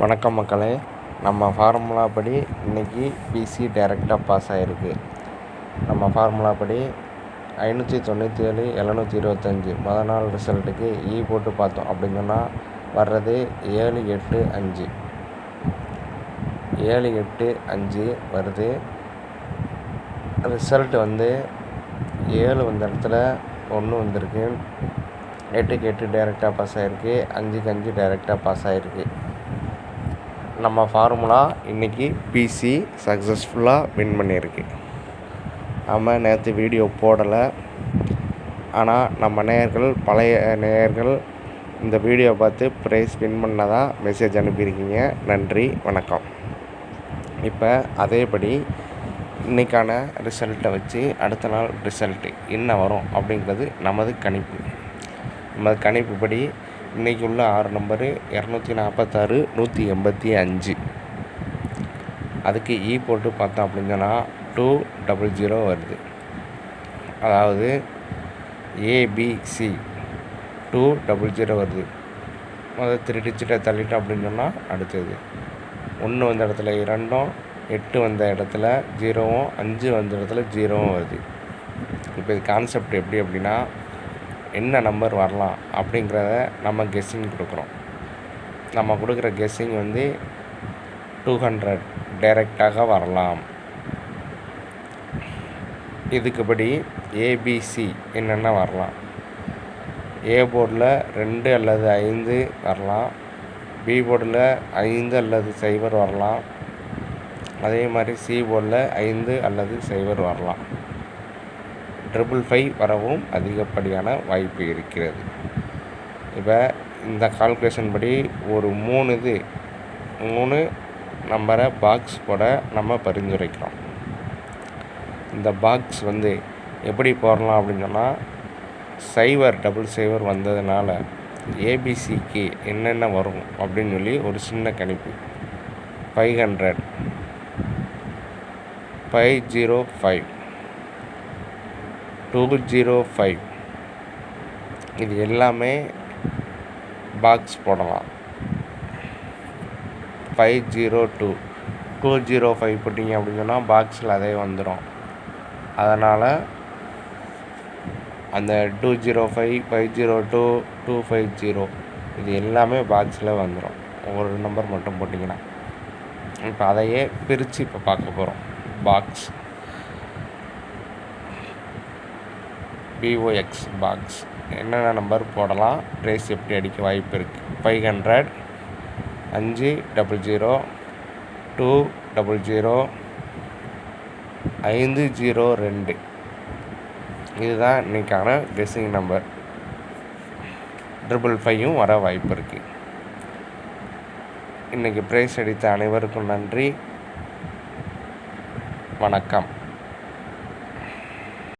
வணக்கம் மக்களே, நம்ம ஃபார்முலா படி இன்றைக்கி பிசி டைரெக்டாக பாஸ் ஆகிருக்கு. நம்ம ஃபார்முலா படி 597 725 மொதல் நாள் ரிசல்ட்டுக்கு போட்டு பார்த்தோம் அப்படின்னு சொன்னால் வர்றது 785 785 வருது. ரிசல்ட் 7 வந்த இடத்துல 1 வந்திருக்கு. 8க்கு 8 டைரெக்டாக பாஸ் ஆகிருக்கு. 5க்கு 5 டைரெக்டாக பாஸ் ஆகிருக்கு. நம்ம ஃபார்முலா இன்றைக்கி பிசி சக்ஸஸ்ஃபுல்லாக வின் பண்ணியிருக்கு. நம்ம நேற்று வீடியோ போடலை, ஆனால் நம்ம பழைய நேயர்கள் இந்த வீடியோ பார்த்து ப்ரைஸ் வின் பண்ணதாக மெசேஜ் அனுப்பியிருக்கீங்க. நன்றி, வணக்கம். இப்போ அதேபடி இன்றைக்கான ரிசல்ட்டை வச்சு அடுத்த நாள் ரிசல்ட்டு என்ன வரும் அப்படிங்கிறது நமது கணிப்புப்படி இன்றைக்கி உள்ள 6 நம்பரு 246 185. அதுக்கு போட்டு பார்த்தோம் அப்படின்னு சொன்னால் 200 வருது. அதாவது ஏபிசி 200 வருது. முதல் 3 டிஜிட்டை தள்ளிட்டோம் அப்படின்னு சொன்னால் அடுத்தது 1 வந்த இடத்துல 2ம், 8 வந்த இடத்துல 0வும், 5 வந்த இடத்துல 0வும் வருது. இப்போ இது கான்செப்ட் எப்படி அப்படின்னா, என்ன நம்பர் வரலாம் அப்படிங்கிறத நம்ம கெஸ்ஸிங் கொடுக்குறோம். நம்ம கொடுக்குற கெஸ்ஸிங் 200 டைரெக்டாக வரலாம். இதுக்குப்படி ஏபிசி என்னென்ன வரலாம். ஏ போர்டில் 2 அல்லது 5 வரலாம். பி போர்டில் 5 அல்லது 0 வரலாம். அதே மாதிரி சி போர்டில் 5 அல்லது 0 வரலாம். 555 வரவும் அதிகப்படியான வாய்ப்பு இருக்கிறது. இப்போ இந்த கால்குலேஷன் படி ஒரு 3 நம்பரை பாக்ஸ் போட நம்ம பரிந்துரைக்கிறோம். இந்த பாக்ஸ் எப்படி போடலாம் அப்படின்னு சொன்னால், 000 வந்ததுனால ஏபிசிக்கு என்னென்ன வரும் அப்படின்னு சொல்லி ஒரு சின்ன கணிப்பு. 500, 505, 205 இது எல்லாமே பாக்ஸ் போடலாம். 502, 205 போட்டிங்க அப்படின்னு சொன்னால் பாக்ஸில் அதே வந்துடும். அதனால் அந்த 205, 502, 250 இது எல்லாமே பாக்ஸில் வந்துடும். ஒரு நம்பர் மட்டும் போட்டிங்கன்னா. இப்போ அதையே பிரித்து இப்போ பார்க்க போகிறோம். பாக்ஸ் BOX பாக்ஸ் என்னென்ன நம்பர் போடலாம், ப்ரைஸ் எப்படி அடிக்க வாய்ப்பு இருக்குது. 500, 500, 200, 502 இதுதான் இன்றைக்கான கெஸ்ஸிங் நம்பர். 555 வர வாய்ப்பு இருக்குது. இன்றைக்கி ப்ரைஸ் அடித்த அனைவருக்கும் நன்றி, வணக்கம்.